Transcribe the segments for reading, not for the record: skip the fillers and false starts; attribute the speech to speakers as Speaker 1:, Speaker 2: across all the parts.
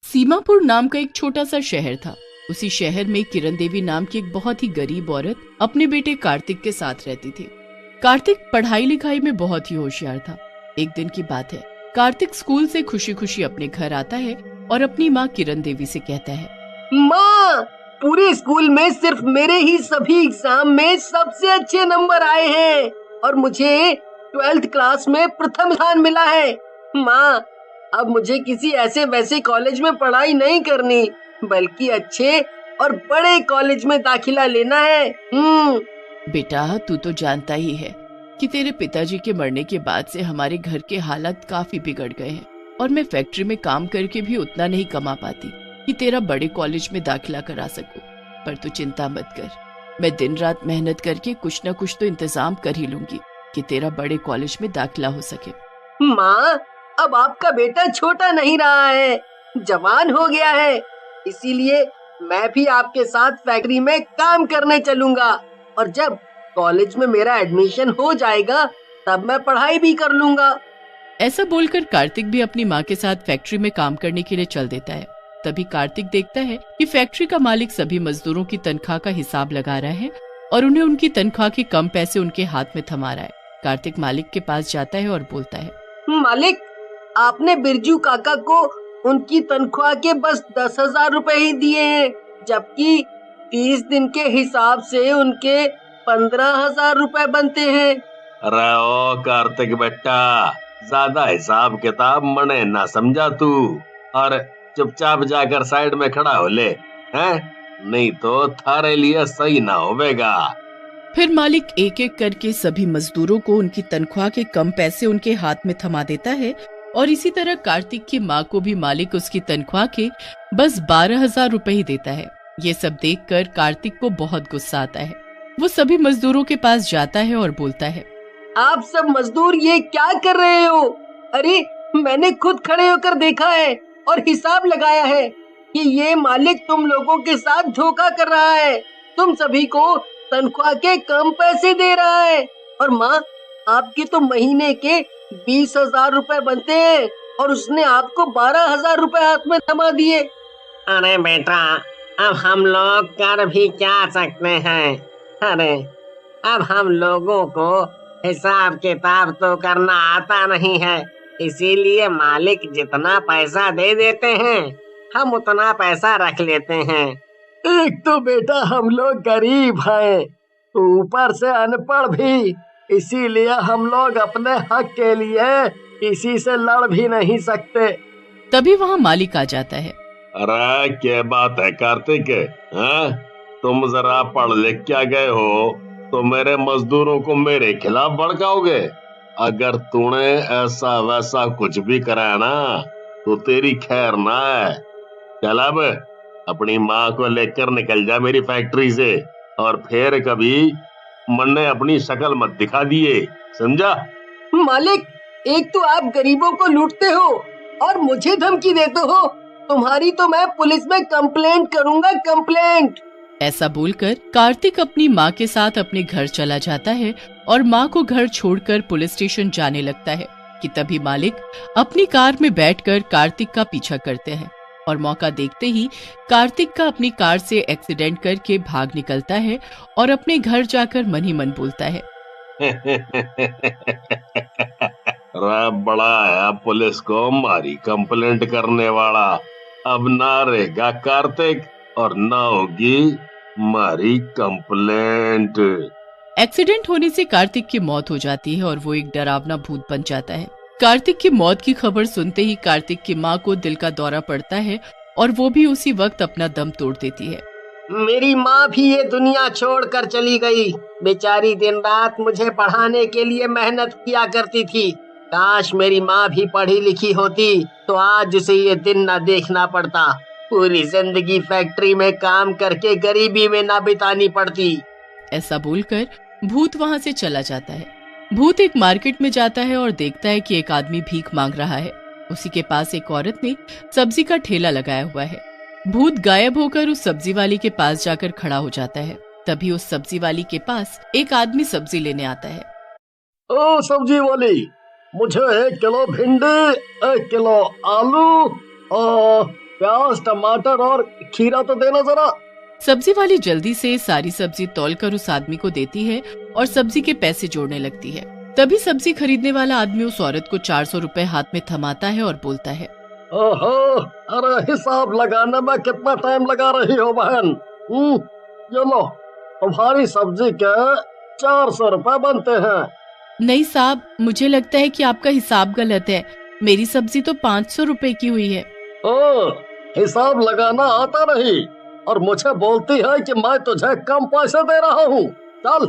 Speaker 1: सीमापुर नाम का एक छोटा सा शहर था। उसी शहर में किरण देवी नाम की एक बहुत ही गरीब औरत अपने बेटे कार्तिक के साथ रहती थी। कार्तिक पढ़ाई लिखाई में बहुत ही होशियार था। एक दिन की बात है, कार्तिक स्कूल से खुशी खुशी अपने घर आता है और अपनी माँ किरण देवी से कहता है,
Speaker 2: माँ, पूरे स्कूल में सिर्फ मेरे ही सभी एग्जाम में सबसे अच्छे नंबर आए हैं और मुझे 12th क्लास में प्रथम स्थान मिला है। माँ, अब मुझे किसी ऐसे वैसे कॉलेज में पढ़ाई नहीं करनी, बल्कि अच्छे और बड़े कॉलेज में दाखिला लेना है।
Speaker 1: बेटा, तू तो जानता ही है कि तेरे पिताजी के मरने के बाद से हमारे घर के हालात काफी बिगड़ गए हैं और मैं फैक्ट्री में काम करके भी उतना नहीं कमा पाती कि तेरा बड़े कॉलेज में दाखिला करा सकूं। पर तू चिंता मत कर, मैं दिन रात मेहनत करके कुछ न कुछ तो इंतजाम कर ही लूंगी कि तेरा बड़े कॉलेज में दाखिला हो सके।
Speaker 2: माँ, अब आपका बेटा छोटा नहीं रहा है, जवान हो गया है, इसीलिए मैं भी आपके साथ फैक्ट्री में काम करने चलूंगा और जब कॉलेज में मेरा एडमिशन हो जाएगा तब मैं पढ़ाई भी कर लूंगा।
Speaker 1: ऐसा बोलकर कार्तिक भी अपनी माँ के साथ फैक्ट्री में काम करने के लिए चल देता है। तभी कार्तिक देखता है कि फैक्ट्री का मालिक सभी मजदूरों की तनख्वाह का हिसाब लगा रहा है और उन्हें उनकी तनख्वाह के कम पैसे उनके हाथ में थमा रहा है। कार्तिक मालिक के पास जाता है और बोलता है,
Speaker 2: मालिक, आपने बिरजू काका को उनकी तनख्वाह के बस 10,000 रुपए ही दिए हैं, जबकि 30 दिन के हिसाब से उनके 15,000 रुपए बनते हैं।
Speaker 3: अरे ओ कार्तिक बेटा, ज्यादा हिसाब किताब मने ना समझा तू और चुपचाप जाकर साइड में खड़ा हो ले, हैं? नहीं तो थारे लिए सही ना होवेगा।
Speaker 1: फिर मालिक एक एक करके सभी मजदूरों को उनकी तनख्वाह के कम पैसे उनके हाथ में थमा देता है और इसी तरह कार्तिक की माँ को भी मालिक उसकी तनख्वाह के बस 12,000 रुपए ही देता है। ये सब देखकर कार्तिक को बहुत गुस्सा आता है। वो सभी मजदूरों के पास जाता है और बोलता है,
Speaker 2: आप सब मजदूर ये क्या कर रहे हो? अरे, मैंने खुद खड़े होकर देखा है और हिसाब लगाया है कि ये मालिक तुम लोगों के साथ धोखा कर रहा है। तुम सभी को तनख्वाह के कम पैसे दे रहा है और माँ, आपके तो महीने के 20,000 रुपए बनते हैं और उसने आपको 12,000 रुपए हाथ में थमा दिए।
Speaker 4: अरे बेटा, अब हम लोग कर भी क्या सकते हैं? अरे, अब हम लोगों को हिसाब किताब तो करना आता नहीं है, इसीलिए मालिक जितना पैसा दे देते हैं हम उतना पैसा रख लेते हैं।
Speaker 2: एक तो बेटा हम लोग गरीब हैं, ऊपर से अनपढ़ भी, इसीलिए हम लोग अपने हक के लिए किसी से लड़ भी नहीं सकते।
Speaker 1: तभी वहाँ मालिक आ जाता है।
Speaker 3: अरे क्या बात है कार्तिक, हैं? तुम जरा पढ़ लिख क्या गए हो तो मेरे मजदूरों को मेरे खिलाफ भड़काओगे? अगर तूने ऐसा वैसा कुछ भी करा ना तो तेरी खैर ना है। चल अब अपनी माँ को लेकर निकल जा मेरी फैक्ट्री से और फिर कभी मन ने अपनी शक्ल मत दिखा दिए, समझा?
Speaker 2: मालिक, एक तो आप गरीबों को लूटते हो और मुझे धमकी देते हो। तुम्हारी तो मैं पुलिस में कंप्लेंट करूंगा, कंप्लेंट।
Speaker 1: ऐसा बोलकर कार्तिक अपनी माँ के साथ अपने घर चला जाता है और माँ को घर छोड़कर पुलिस स्टेशन जाने लगता है कि तभी मालिक अपनी कार में बैठकर कार्तिक का पीछा करते हैं और मौका देखते ही कार्तिक का अपनी कार से एक्सीडेंट करके भाग निकलता है और अपने घर जाकर मन ही मन बोलता है,
Speaker 3: बड़ा है पुलिस को मारी कंप्लेंट करने वाला। अब ना रहेगा कार्तिक और ना होगी मारी कंप्लेंट।
Speaker 1: एक्सीडेंट होने से कार्तिक की मौत हो जाती है और वो एक डरावना भूत बन जाता है। कार्तिक की मौत की खबर सुनते ही कार्तिक की माँ को दिल का दौरा पड़ता है और वो भी उसी वक्त अपना दम तोड़ देती है।
Speaker 2: मेरी माँ भी ये दुनिया छोड़कर चली गई। बेचारी दिन रात मुझे पढ़ाने के लिए मेहनत किया करती थी। काश मेरी माँ भी पढ़ी लिखी होती तो आज उसे ये दिन न देखना पड़ता। पूरी जिंदगी फैक्ट्री में काम करके गरीबी में ना बितानी पड़ती।
Speaker 1: ऐसा बोलकर भूत वहाँ से चला जाता है। भूत एक मार्केट में जाता है और देखता है कि एक आदमी भीख मांग रहा है। उसी के पास एक औरत ने सब्जी का ठेला लगाया हुआ है। भूत गायब होकर उस सब्जी वाली के पास जाकर खड़ा हो जाता है। तभी उस सब्जी वाली के पास एक आदमी सब्जी लेने आता है।
Speaker 2: ओ सब्जी वाली, मुझे 1 किलो भिंडी, 1 किलो आलू और प्याज, टमाटर और खीरा तो देना जरा।
Speaker 1: सब्जी वाली जल्दी से सारी सब्जी तौलकर उस आदमी को देती है और सब्जी के पैसे जोड़ने लगती है। तभी सब्जी खरीदने वाला आदमी उस औरत को 400 रुपए हाथ में थमाता है और बोलता है,
Speaker 2: ओहो, अरे हिसाब लगाने में कितना टाइम लगा रही हो बहन। ये लो, तुम्हारी सब्जी के 400 रुपए बनते हैं।
Speaker 1: नहीं साहब, मुझे लगता है कि आपका हिसाब गलत है। मेरी सब्जी तो 500 रुपए की हुई है।
Speaker 2: ओ, हिसाब लगाना आता नहीं और मुझे बोलती है कि मैं तुझे कम पैसे दे रहा हूँ। चल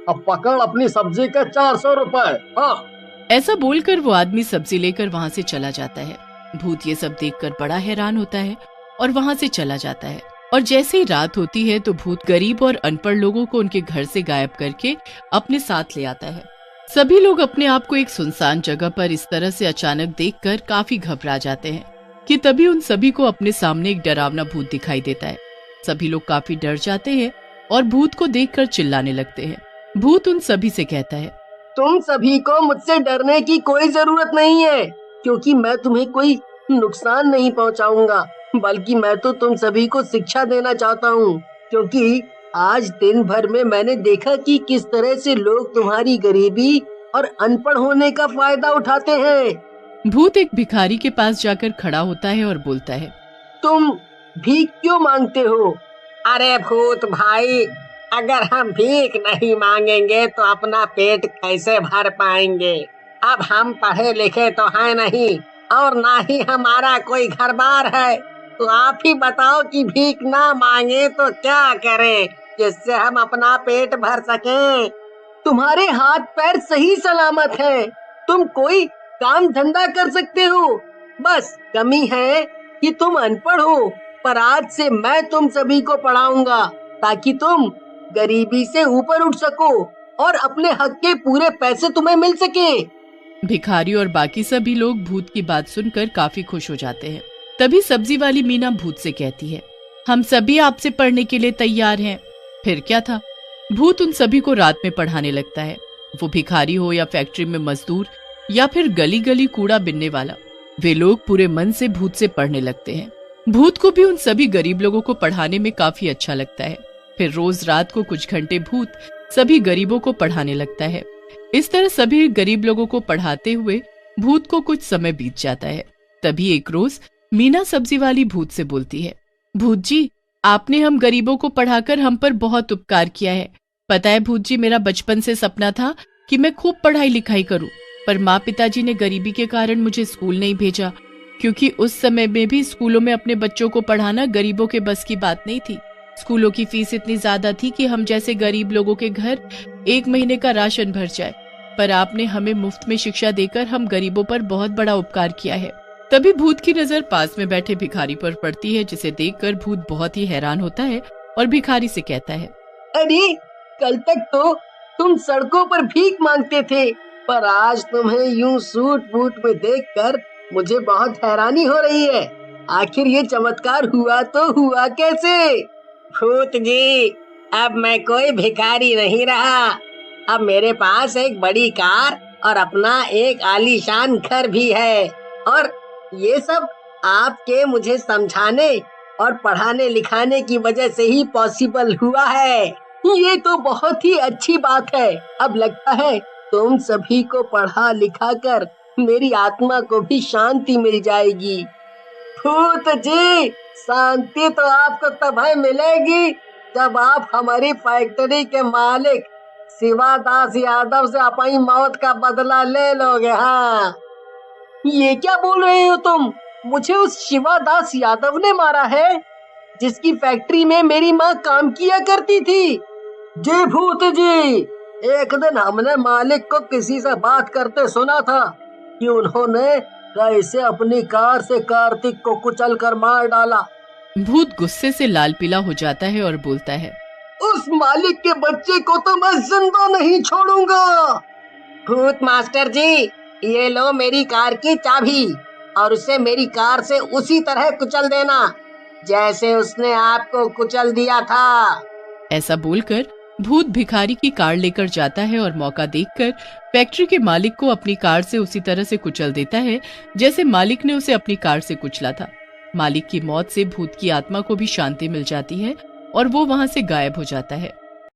Speaker 2: अब पकड़ अपनी सब्जी के 400 रुपए। हाँ।
Speaker 1: ऐसा बोलकर वो आदमी सब्जी लेकर वहाँ से चला जाता है। भूत ये सब देखकर बड़ा हैरान होता है और वहाँ से चला जाता है। और जैसे ही रात होती है तो भूत गरीब और अनपढ़ लोगों को उनके घर से गायब करके अपने साथ ले आता है। सभी लोग अपने आप को एक सुनसान जगह पर इस तरह से अचानक देखकर काफी घबरा जाते हैं कि तभी उन सभी को अपने सामने एक डरावना भूत दिखाई देता है। सभी लोग काफी डर जाते हैं और भूत को देखकर चिल्लाने लगते हैं। भूत उन सभी से कहता है,
Speaker 2: तुम सभी को मुझसे डरने की कोई जरूरत नहीं है, क्योंकि मैं तुम्हें कोई नुकसान नहीं पहुंचाऊंगा, बल्कि मैं तो तुम सभी को शिक्षा देना चाहता हूं, क्योंकि आज दिन भर में मैंने देखा कि किस तरह से लोग तुम्हारी गरीबी और अनपढ़ होने का फायदा उठाते हैं।
Speaker 1: भूत एक भिखारी के पास जाकर खड़ा होता है और बोलता है,
Speaker 2: तुम भीख क्यों मांगते हो?
Speaker 4: अरे भूत भाई, अगर हम भीख नहीं मांगेंगे तो अपना पेट कैसे भर पाएंगे? अब हम पढ़े लिखे तो हैं नहीं और ना ही हमारा कोई घर बार है, तो आप ही बताओ कि भीख ना मांगे तो क्या करें जिससे हम अपना पेट भर सकें?
Speaker 2: तुम्हारे हाथ पैर सही सलामत हैं, तुम कोई काम धंधा कर सकते हो, बस कमी है कि तुम अनपढ़ हो। पर आज से मैं तुम सभी को पढ़ाऊंगा ताकि तुम गरीबी से ऊपर उठ सको और अपने हक के पूरे पैसे तुम्हें मिल सके।
Speaker 1: भिखारी और बाकी सभी लोग भूत की बात सुनकर काफी खुश हो जाते हैं। तभी सब्जी वाली मीना भूत से कहती है, हम सभी आपसे पढ़ने के लिए तैयार हैं। फिर क्या था, भूत उन सभी को रात में पढ़ाने लगता है। वो भिखारी हो या फैक्ट्री में मजदूर या फिर गली गली कूड़ा बिनने वाला, वे लोग पूरे मन से भूत से पढ़ने लगते हैं। भूत को भी उन सभी गरीब लोगों को पढ़ाने में काफी अच्छा लगता है। फिर रोज रात को कुछ घंटे भूत सभी गरीबों को पढ़ाने लगता है। इस तरह सभी गरीब लोगों को पढ़ाते हुए भूत को कुछ समय बीत जाता है। तभी एक रोज मीना सब्जी वाली भूत से बोलती है, भूत जी, आपने हम गरीबों को पढ़ाकर हम पर बहुत उपकार किया है। पता है भूत जी, मेरा बचपन से सपना था कि मैं खूब पढ़ाई लिखाई करूं, पर माँ पिताजी ने गरीबी के कारण मुझे स्कूल नहीं भेजा, क्योंकि उस समय में भी स्कूलों में अपने बच्चों को पढ़ाना गरीबों के बस की बात नहीं थी। स्कूलों की फीस इतनी ज्यादा थी कि हम जैसे गरीब लोगों के घर 1 महीने का राशन भर जाए। पर आपने हमें मुफ्त में शिक्षा देकर हम गरीबों पर बहुत बड़ा उपकार किया है। तभी भूत की नजर पास में बैठे भिखारी पर पड़ती है, जिसे देखकर भूत बहुत ही हैरान होता है और भिखारी से कहता है,
Speaker 2: अरे कल तक तो तुम सड़कों पर भीख मांगते थे, पर आज तुम्हें यूं सूट बूट में देखकर मुझे बहुत हैरानी हो रही है। आखिर ये चमत्कार हुआ तो हुआ कैसे?
Speaker 4: भूत जी, अब मैं कोई भिखारी नहीं रहा। अब मेरे पास एक बड़ी कार और अपना एक आलीशान घर भी है, और ये सब आपके मुझे समझाने और पढ़ाने लिखाने की वजह से ही पॉसिबल हुआ है।
Speaker 2: ये तो बहुत ही अच्छी बात है। अब लगता है तुम सभी को पढ़ा लिखा कर मेरी आत्मा को भी शांति मिल जाएगी। भूत जी, शांति तो आपको तभी मिलेगी जब आप हमारी फैक्ट्री के मालिक शिवादास यादव से अपनी मौत का बदला ले लोगे। हाँ, ये क्या बोल रहे हो तुम? मुझे उस शिवादास यादव ने मारा है जिसकी फैक्ट्री में मेरी माँ काम किया करती थी? जी भूत जी, एक दिन हमने मालिक को किसी से बात करते सुना था कि उन्होंने कैसे अपनी कार से कार्तिक को कुचल कर मार डाला।
Speaker 1: भूत गुस्से से लाल पीला हो जाता है और बोलता है,
Speaker 2: उस मालिक के बच्चे को तो मैं जिंदा नहीं छोड़ूंगा।
Speaker 4: भूत मास्टर जी, ये लो मेरी कार की चाबी और उसे मेरी कार से उसी तरह कुचल देना जैसे उसने आपको कुचल दिया था।
Speaker 1: ऐसा बोलकर भूत भिखारी की कार लेकर जाता है और मौका देखकर फैक्ट्री के मालिक को अपनी कार से उसी तरह से कुचल देता है जैसे मालिक ने उसे अपनी कार से कुचला था। मालिक की मौत से भूत की आत्मा को भी शांति मिल जाती है और वो वहां से गायब हो जाता है।